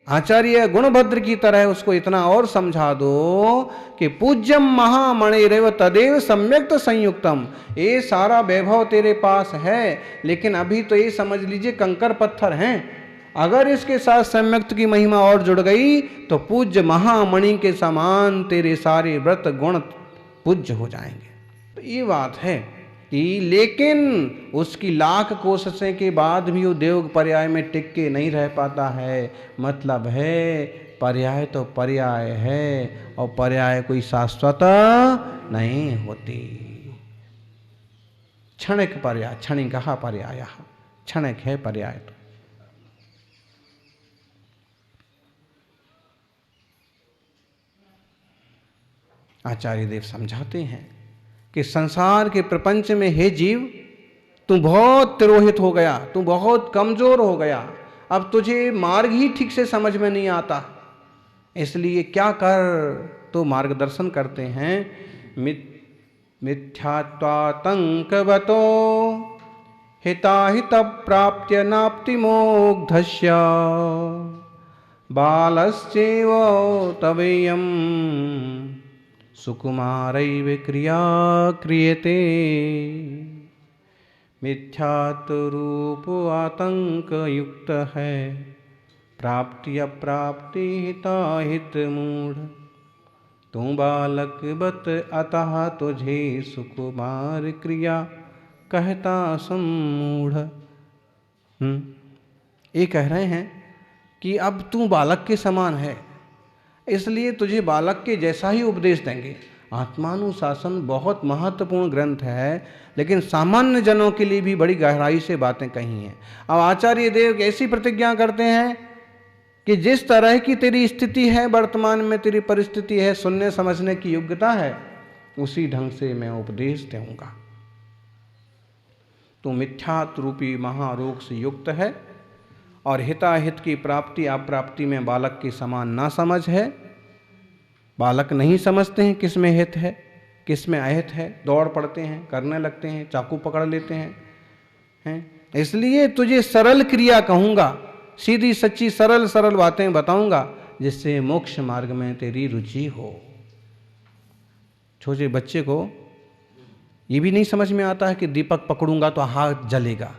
आचार्य गुणभद्र की तरह उसको इतना और समझा दो कि पूज्यम महामणिरेव तदेव सम्यक्त संयुक्तम, ये सारा वैभव तेरे पास है, लेकिन अभी तो ये समझ लीजिए कंकर पत्थर हैं। अगर इसके साथ सम्यक्त की महिमा और जुड़ गई तो पूज्य महामणि के समान तेरे सारे व्रत गुण पूज्य हो जाएंगे। तो ये बात है कि लेकिन उसकी लाख कोशिशें के बाद भी वो देव पर्याय में टिक के नहीं रह पाता है। मतलब है पर्याय तो पर्याय है और पर्याय कोई शाश्वत नहीं होती। क्षणिक पर्याय, क्षणिकः पर्यायः, क्षणिक है पर्याय। तो आचार्य देव समझाते हैं कि संसार के प्रपंच में हे जीव, तू बहुत तिरोहित हो गया, तू बहुत कमजोर हो गया, अब तुझे मार्ग ही ठीक से समझ में नहीं आता। इसलिए क्या कर, तो मार्गदर्शन करते हैं। मिथ्यात्वातंकवतो हिताहित प्राप्त्य नाप्ति मोक्षस्य बालश्चैव तवेयं सुकुमारैव क्रिया क्रियते। मिथ्यात्व रूप आतंक युक्त है, प्राप्ति अप्राप्ति हिताहित मूढ़। तू बालक बत अतः तुझे सुकुमार क्रिया कहता सम्मूढ़। ये कह रहे हैं कि अब तू बालक के समान है, इसलिए तुझे बालक के जैसा ही उपदेश देंगे। आत्मानुशासन बहुत महत्वपूर्ण ग्रंथ है, लेकिन सामान्य जनों के लिए भी बड़ी गहराई से बातें कही हैं। अब आचार्य देव ऐसी प्रतिज्ञा करते हैं कि जिस तरह की तेरी स्थिति है, वर्तमान में तेरी परिस्थिति है, सुनने समझने की योग्यता है, उसी ढंग से मैं उपदेश दूंगा। तो मिथ्यात्व रूपी महारोग से युक्त है और हिताहित की प्राप्ति अप्राप्ति में बालक के समान ना समझ है। बालक नहीं समझते हैं किस में हित है किस में अहित है, दौड़ पड़ते हैं, करने लगते हैं, चाकू पकड़ लेते हैं। इसलिए तुझे सरल क्रिया कहूँगा, सीधी सच्ची सरल सरल बातें बताऊंगा, जिससे मोक्ष मार्ग में तेरी रुचि हो। छोटे बच्चे को ये भी नहीं समझ में आता है कि दीपक पकड़ूंगा तो हाथ जलेगा।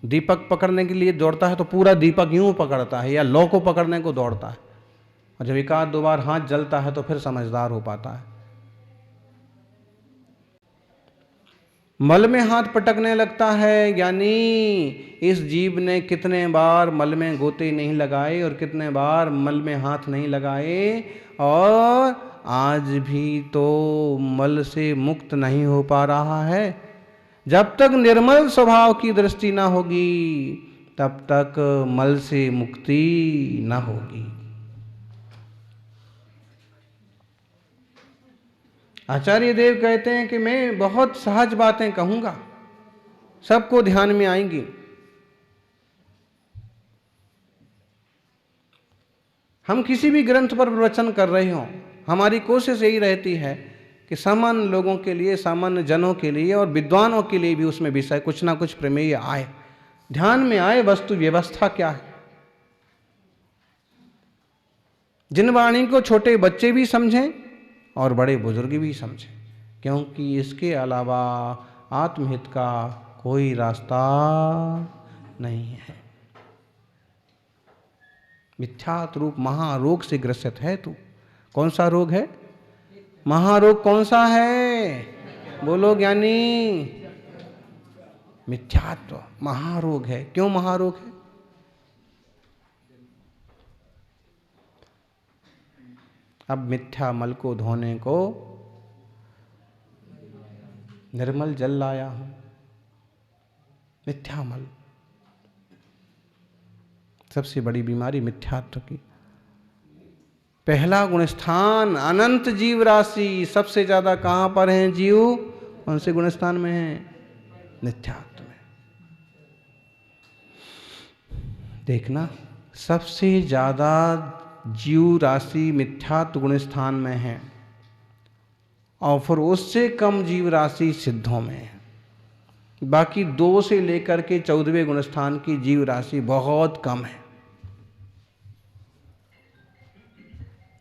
दीपक पकड़ने के लिए दौड़ता है तो पूरा दीपक यूं पकड़ता है, या लौ को पकड़ने को दौड़ता है, और जब एक आध दो बार हाथ जलता है तो फिर समझदार हो पाता है। मल में हाथ पटकने लगता है, यानी इस जीव ने कितने बार मल में गोते नहीं लगाए और कितने बार मल में हाथ नहीं लगाए, और आज भी तो मल से मुक्त नहीं हो पा रहा है। जब तक निर्मल स्वभाव की दृष्टि ना होगी, तब तक मल से मुक्ति ना होगी। आचार्य देव कहते हैं कि मैं बहुत सहज बातें कहूंगा, सबको ध्यान में आएंगी। हम किसी भी ग्रंथ पर प्रवचन कर रहे हों, हमारी कोशिश यही रहती है कि सामान्य लोगों के लिए, सामान्य जनों के लिए और विद्वानों के लिए भी उसमें विषय कुछ ना कुछ प्रमेय आए, ध्यान में आए वस्तु व्यवस्था क्या है। जिन वाणी को छोटे बच्चे भी समझें और बड़े बुजुर्ग भी समझें, क्योंकि इसके अलावा आत्महित का कोई रास्ता नहीं है। मिथ्यात्व रूप महारोग से ग्रसित है तू। कौन सा रोग है? महारोग कौन सा है? बोलो ज्ञानी। मिथ्यात्व महारोग है। क्यों महारोग है? अब मिथ्या मल को धोने को निर्मल जल लाया हूं। मिथ्या मल सबसे बड़ी बीमारी मिथ्यात्व की। पहला गुणस्थान अनंत जीव राशि, सबसे ज्यादा कहां पर हैं जीव? कौन से गुणस्थान में हैं? मिथ्यात्व में। देखना, सबसे ज्यादा जीव राशि मिथ्यात्व गुणस्थान में है और फिर उससे कम जीव राशि सिद्धों में है। बाकी 2 से लेकर के 14वें गुणस्थान की जीव राशि बहुत कम है।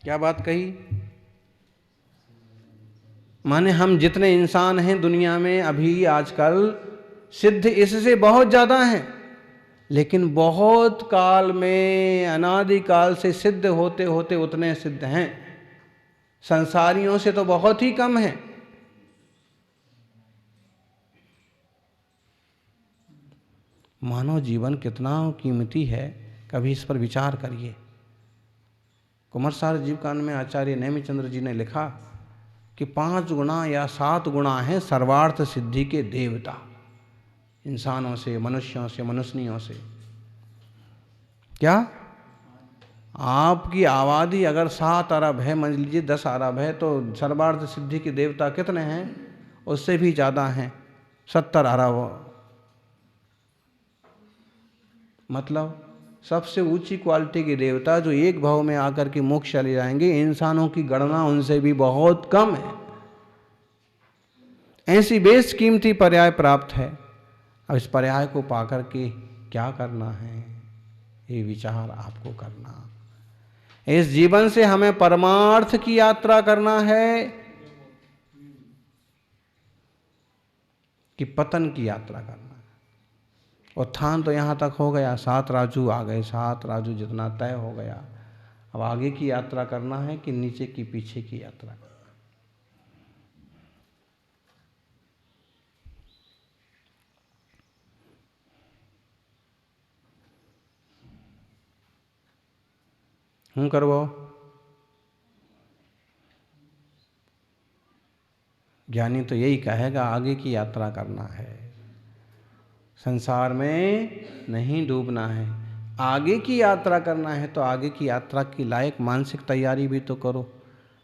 क्या बात कही? माने हम जितने इंसान हैं दुनिया में अभी आजकल, सिद्ध इससे बहुत ज्यादा हैं, लेकिन बहुत काल में, अनादि काल से सिद्ध होते होते उतने सिद्ध हैं, संसारियों से तो बहुत ही कम है। मानव जीवन कितना कीमती है, कभी इस पर विचार करिए। कुमारसार जीव कांड में आचार्य नेमिचंद्र जी ने लिखा कि 5 गुणा या 7 गुणा हैं सर्वार्थ सिद्धि के देवता, इंसानों से, मनुष्यों से, मनुष्यों से। क्या आपकी आबादी अगर 7 अरब है, मान लीजिए 10 अरब है, तो सर्वार्थ सिद्धि के देवता कितने हैं? उससे भी ज़्यादा हैं, 70 अरब। मतलब सबसे ऊंची क्वालिटी के देवता जो एक भाव में आकर के मोक्ष चले जाएंगे, इंसानों की गणना उनसे भी बहुत कम है। ऐसी बेश कीमती पर्याय प्राप्त है। अब इस पर्याय को पाकर के क्या करना है, ये विचार आपको करना। इस जीवन से हमें परमार्थ की यात्रा करना है कि पतन की यात्रा करना है। उत्थान तो यहाँ तक हो गया, 7 राजू आ गए, 7 राजू जितना तय हो गया। अब आगे की यात्रा करना है कि नीचे की, पीछे की यात्रा करना है। करवाओ। ज्ञानी तो यही कहेगा आगे की यात्रा करना है, संसार में नहीं डूबना है, आगे की यात्रा करना है। तो आगे की यात्रा की लायक मानसिक तैयारी भी तो करो,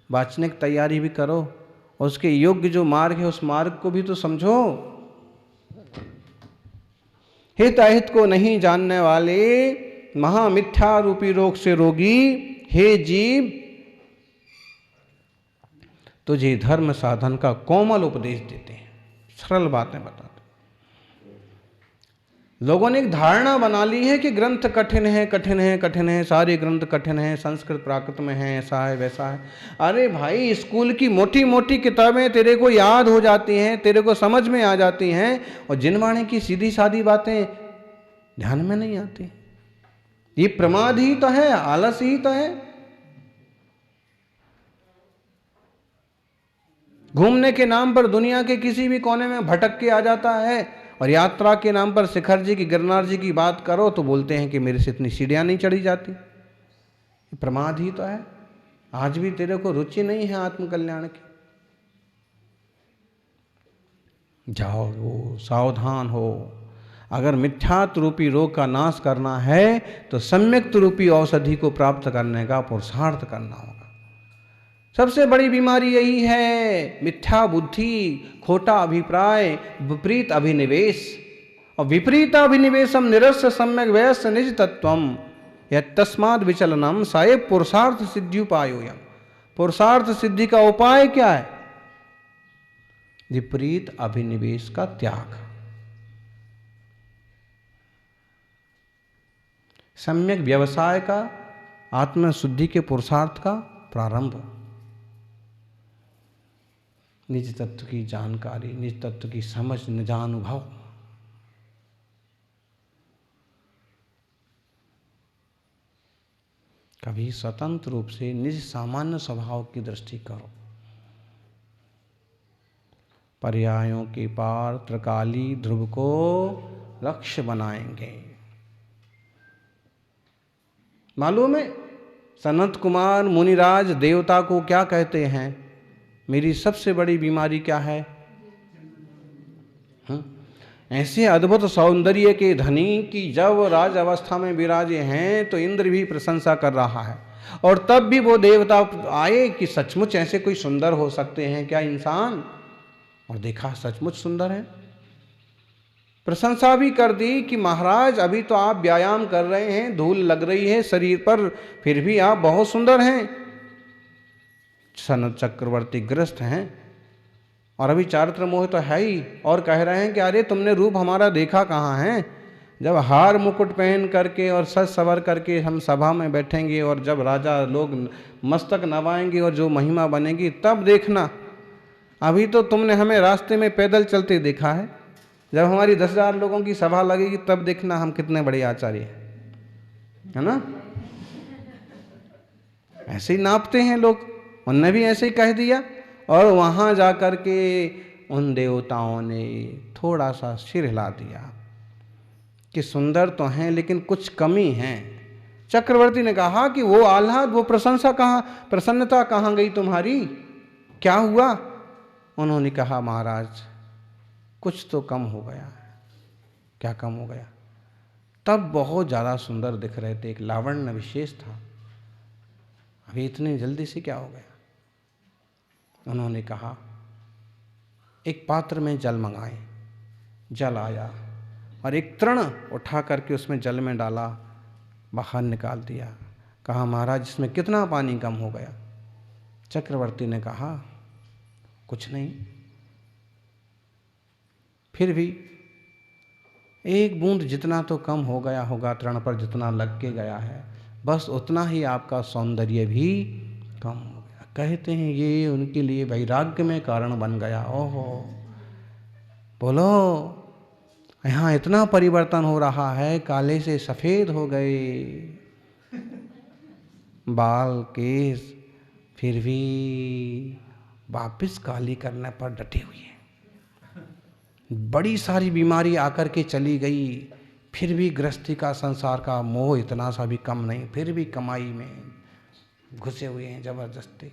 वाचनिक तैयारी भी करो, उसके योग्य जो मार्ग है उस मार्ग को भी तो समझो। हित अहित को नहीं जानने वाले महामिथ्या रूपी रोग से रोगी हे जीव, तुझे धर्म साधन का कोमल उपदेश देते हैं, सरल बातें बताते। लोगों ने एक धारणा बना ली है कि ग्रंथ कठिन है, कठिन है, कठिन है, सारे ग्रंथ कठिन हैं, संस्कृत प्राकृत में है, ऐसा है, वैसा है। अरे भाई, स्कूल की मोटी मोटी किताबें तेरे को याद हो जाती हैं, तेरे को समझ में आ जाती हैं, और जिनवाणी की सीधी सादी बातें ध्यान में नहीं आती। ये प्रमाद ही तो है, आलस ही तो है। घूमने के नाम पर दुनिया के किसी भी कोने में भटक के आ जाता है, और यात्रा के नाम पर शिखर जी की, गिरनार जी की बात करो तो बोलते हैं कि मेरे से इतनी सीढ़ियां नहीं चढ़ी जाती। प्रमाद ही तो है। आज भी तेरे को रुचि नहीं है आत्मकल्याण की। जाओ, सावधान हो। अगर मिथ्यात्व रूपी रोग का नाश करना है तो सम्यक्त रूपी औषधि को प्राप्त करने का पुरुषार्थ करना होगा। सबसे बड़ी बीमारी यही है, मिथ्या बुद्धि, खोटा अभिप्राय, विपरीत अभिनिवेश। और विपरीत अभिनिवेशम निरस्य सम्यक वयस्य निज तत्वम यत्तस्माद् विचलनम साये पुरुषार्थ सिद्ध्युपायोयम। पुरुषार्थ सिद्धि का उपाय क्या है? विपरीत अभिनिवेश का त्याग, सम्यक व्यवसाय का, आत्मशुद्धि के पुरुषार्थ का प्रारंभ, निज तत्व की जानकारी, निज तत्व की समझ, निजानुभव। कभी स्वतंत्र रूप से निज सामान्य स्वभाव की दृष्टि करो। पर्यायों के पार त्रिकाली ध्रुव को लक्ष्य बनाएंगे। मालूम है सनत कुमार मुनिराज देवता को क्या कहते हैं? मेरी सबसे बड़ी बीमारी क्या है? ऐसे अद्भुत सौंदर्य के धनी की जब राज अवस्था में विराजे हैं तो इंद्र भी प्रशंसा कर रहा है, और तब भी वो देवता आए कि सचमुच ऐसे कोई सुंदर हो सकते हैं क्या इंसान? और देखा सचमुच सुंदर है। प्रशंसा भी कर दी कि महाराज अभी तो आप व्यायाम कर रहे हैं, धूल लग रही है शरीर पर, फिर भी आप बहुत सुंदर हैं। सनत चक्रवर्ती ग्रस्त हैं, और अभी चारित्र मोह तो है ही, और कह रहे हैं कि अरे तुमने रूप हमारा देखा कहाँ है। जब हार मुकुट पहन करके और सज सवर करके हम सभा में बैठेंगे और जब राजा लोग मस्तक नवाएंगे और जो महिमा बनेगी तब देखना। अभी तो तुमने हमें रास्ते में पैदल चलते देखा है, जब हमारी 10,000 लोगों की सभा लगेगी तब देखना हम कितने बड़े आचार्य है ना। ऐसे ही नापते हैं लोग, उनने भी ऐसे ही कह दिया। और वहाँ जा कर के उन देवताओं ने थोड़ा सा सिर हिला दिया कि सुंदर तो हैं लेकिन कुछ कमी है। चक्रवर्ती ने कहा कि वो आह्लाद, वो प्रशंसा कहाँ, प्रसन्नता कहाँ गई तुम्हारी, क्या हुआ? उन्होंने कहा महाराज कुछ तो कम हो गया। क्या कम हो गया? तब बहुत ज़्यादा सुंदर दिख रहे थे, एक लावण्य विशेष था, अभी इतनी जल्दी से क्या हो गया? उन्होंने कहा एक पात्र में जल मंगाए। जल आया और एक तृण उठा करके उसमें जल में डाला, बाहर निकाल दिया। कहा महाराज इसमें कितना पानी कम हो गया? चक्रवर्ती ने कहा कुछ नहीं, फिर भी एक बूंद जितना तो कम हो गया होगा, तृण पर जितना लग के गया है, बस उतना ही आपका सौंदर्य भी कम हो गया। कहते हैं ये उनके लिए वैराग्य में कारण बन गया। ओहो, बोलो यहाँ इतना परिवर्तन हो रहा है, काले से सफ़ेद हो गए बाल केस, फिर भी वापिस काली करने पर डटे हुए हैं। बड़ी सारी बीमारी आकर के चली गई, फिर भी गृहस्थी का संसार का मोह इतना सा भी कम नहीं, फिर भी कमाई में घुसे हुए हैं जबरदस्ती।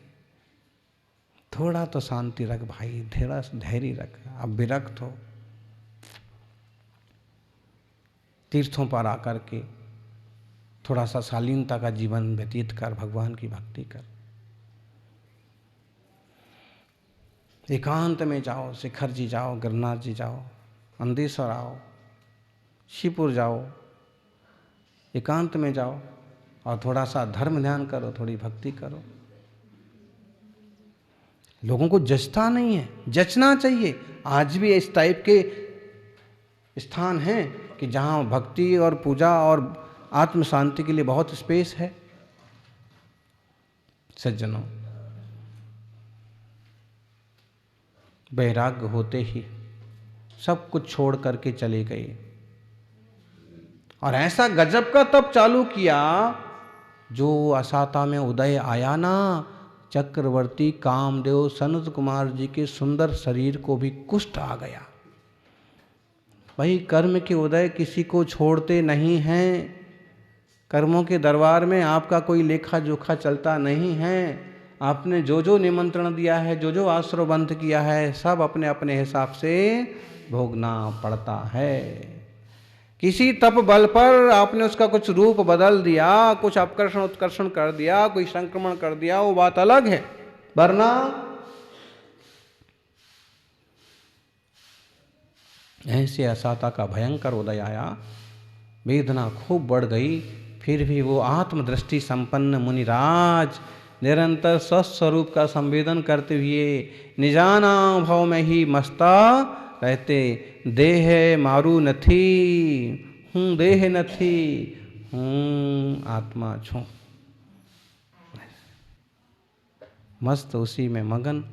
थोड़ा तो शांति रख भाई, थोड़ा धैर्य रख, अब विरक्त हो। तीर्थों पर आकर के थोड़ा सा शालीनता का जीवन व्यतीत कर, भगवान की भक्ति कर। एकांत में जाओ, शिखर जी जाओ, गिरनार जी जाओ, अंदेश्वर आओ, शिवपुर जाओ, एकांत में जाओ और थोड़ा सा धर्म ध्यान करो, थोड़ी भक्ति करो। लोगों को जचता नहीं है, जचना चाहिए। आज भी इस टाइप के स्थान हैं कि जहाँ भक्ति और पूजा और आत्म शांति के लिए बहुत स्पेस है। सज्जनों, वैराग्य होते ही सब कुछ छोड़ करके चले गए और ऐसा गजब का तप चालू किया जो असाता में उदय आया ना, चक्रवर्ती कामदेव सनत कुमार जी के सुंदर शरीर को भी कुष्ठ आ गया। भाई कर्म के उदय किसी को छोड़ते नहीं हैं, कर्मों के दरबार में आपका कोई लेखा जोखा चलता नहीं है। आपने जो जो निमंत्रण दिया है, जो जो आश्रयबंध किया है, सब अपने अपने हिसाब से भोगना पड़ता है। किसी तप बल पर आपने उसका कुछ रूप बदल दिया, कुछ अपकर्षण उत्कर्षण कर दिया, कोई संक्रमण कर दिया, वो बात अलग है, वरना ऐसे असाता का भयंकर उदय आया, वेदना खूब बढ़ गई। फिर भी वो आत्मदृष्टि संपन्न मुनिराज निरंतर स्वस्वरूप का संवेदन करते हुए निजाना भाव में ही मस्ता रहते। देह मारू नथी, हूँ देह नथी, हूँ आत्मा छू। मस्त उसी में मगन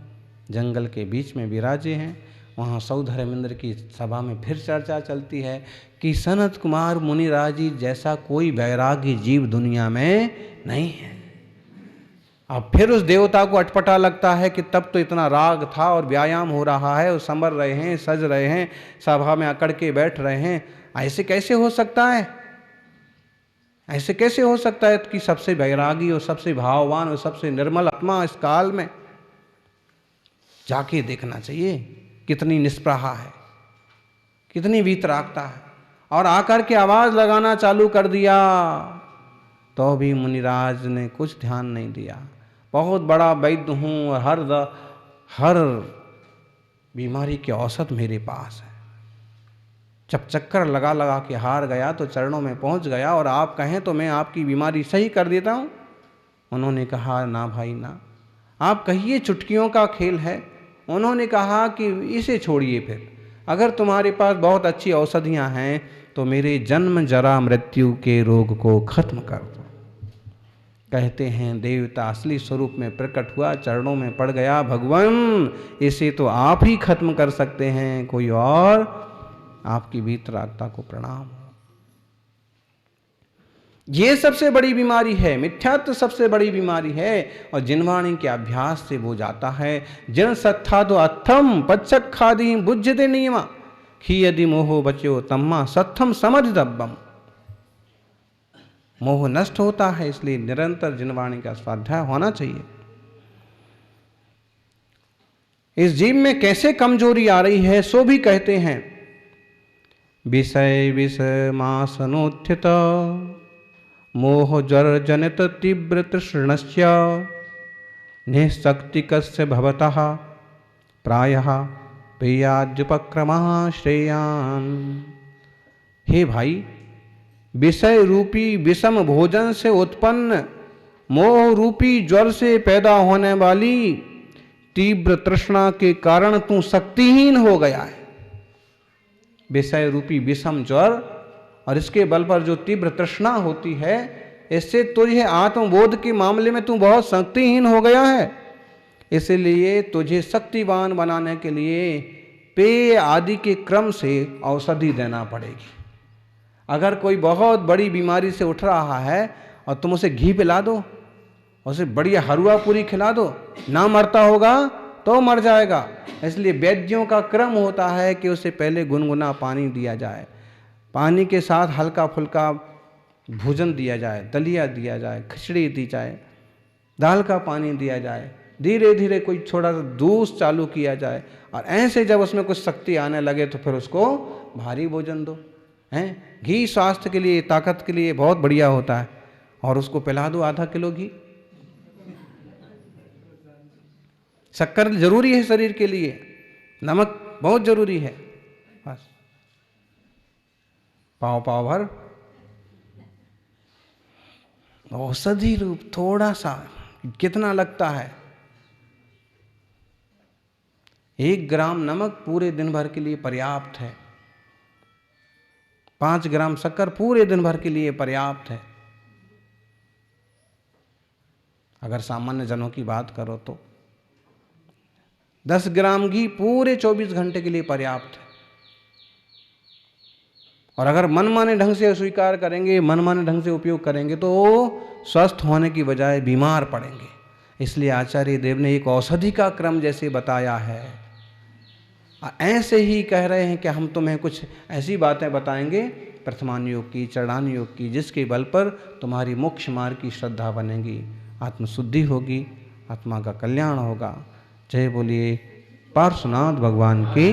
जंगल के बीच में विराजे हैं। वहाँ सौधर्मेंद्र की सभा में फिर चर्चा चलती है कि सनत कुमार मुनिराज जी जैसा कोई वैरागी जीव दुनिया में नहीं है। अब फिर उस देवता को अटपटा लगता है कि तब तो इतना राग था और व्यायाम हो रहा है, वो संवर रहे हैं, सज रहे हैं, सभा में अकड़ के बैठ रहे हैं, ऐसे कैसे हो सकता है? ऐसे कैसे हो सकता है कि सबसे वैरागी और सबसे भाववान और सबसे निर्मल आत्मा इस काल में? जाके देखना चाहिए कितनी निष्प्रहा है, कितनी वीतरागता है। और आकर के आवाज लगाना चालू कर दिया तो भी मुनिराज ने कुछ ध्यान नहीं दिया। बहुत बड़ा वैद्य हूँ और हर बीमारी के औसत मेरे पास है। जब चक्कर लगा लगा के हार गया तो चरणों में पहुँच गया और आप कहें तो मैं आपकी बीमारी सही कर देता हूँ। उन्होंने कहा ना भाई ना, आप कहिए, चुटकियों का खेल है, उन्होंने कहा कि इसे छोड़िए, फिर अगर तुम्हारे पास बहुत अच्छी औषधियां हैं तो मेरे जन्म जरा मृत्यु के रोग को खत्म कर दो। कहते हैं देवता असली स्वरूप में प्रकट हुआ, चरणों में पड़ गया, भगवान इसे तो आप ही खत्म कर सकते हैं, कोई और, आपकी वीतरागता को प्रणाम। ये सबसे बड़ी बीमारी है, मिथ्यात्व सबसे बड़ी बीमारी है, और जिनवाणी के अभ्यास से वो जाता है। जन सत्था तो अथम पच्चक खादी बुझते नियमा खी यदि मोहो बच्यो तम्मा सत्थम समझ दब्बम। मोह नष्ट होता है, इसलिए निरंतर जिनवाणी का स्वाध्याय होना चाहिए। इस जीव में कैसे कमजोरी आ रही है सो भी कहते हैं। विषय विषमासनोत्थित मोह ज्वर जनित तीव्र तृष्णस्य निःशक्तिकस्य भवतः प्रायः प्रियाद्युपक्रमः श्रेयान्। हे भाई, विषय रूपी विषम भोजन से उत्पन्न मोह रूपी ज्वर से पैदा होने वाली तीव्र तृष्णा के कारण तू शक्तिहीन हो गया है। विषय रूपी विषम ज्वर और इसके बल पर जो तीव्र तृष्णा होती है, इससे तुझे आत्मबोध के मामले में तू बहुत शक्तिहीन हो गया है। इसलिए तुझे शक्तिवान बनाने के लिए पेय आदि के क्रम से औषधि देना पड़ेगी। अगर कोई बहुत बड़ी बीमारी से उठ रहा है और तुम उसे घी पिला दो, उसे बढ़िया हलवा पूरी खिला दो, ना मरता होगा तो मर जाएगा। इसलिए वैद्यों का क्रम होता है कि उसे पहले गुनगुना पानी दिया जाए, पानी के साथ हल्का फुल्का भोजन दिया जाए, दलिया दिया जाए, खिचड़ी दी जाए, दाल का पानी दिया जाए, धीरे धीरे कोई छोटा सा दूध चालू किया जाए, और ऐसे जब उसमें कुछ शक्ति आने लगे तो फिर उसको भारी भोजन दो। हैं, घी स्वास्थ्य के लिए, ताकत के लिए बहुत बढ़िया होता है, और उसको पिला दो आधा किलो घी। शक्कर जरूरी है शरीर के लिए, नमक बहुत जरूरी है, बस पाव पाव भर औषधि रूप थोड़ा सा, कितना लगता है? 1 ग्राम नमक पूरे दिन भर के लिए पर्याप्त है। 5 ग्राम शक्कर पूरे दिन भर के लिए पर्याप्त है। अगर सामान्य जनों की बात करो तो 10 ग्राम घी पूरे 24 घंटे के लिए पर्याप्त है। और अगर मनमाने ढंग से स्वीकार करेंगे, मनमाने ढंग से उपयोग करेंगे तो स्वस्थ होने की बजाय बीमार पड़ेंगे। इसलिए आचार्य देव ने एक औषधि का क्रम जैसे बताया है, ऐसे ही कह रहे हैं कि हम तुम्हें कुछ ऐसी बातें बताएंगे प्रथमान योग की, चरणान योग की, जिसके बल पर तुम्हारी मोक्ष मार्ग की श्रद्धा बनेगी, आत्मशुद्धि होगी, आत्मा का कल्याण होगा। जय बोलिए पार्श्वनाथ भगवान की।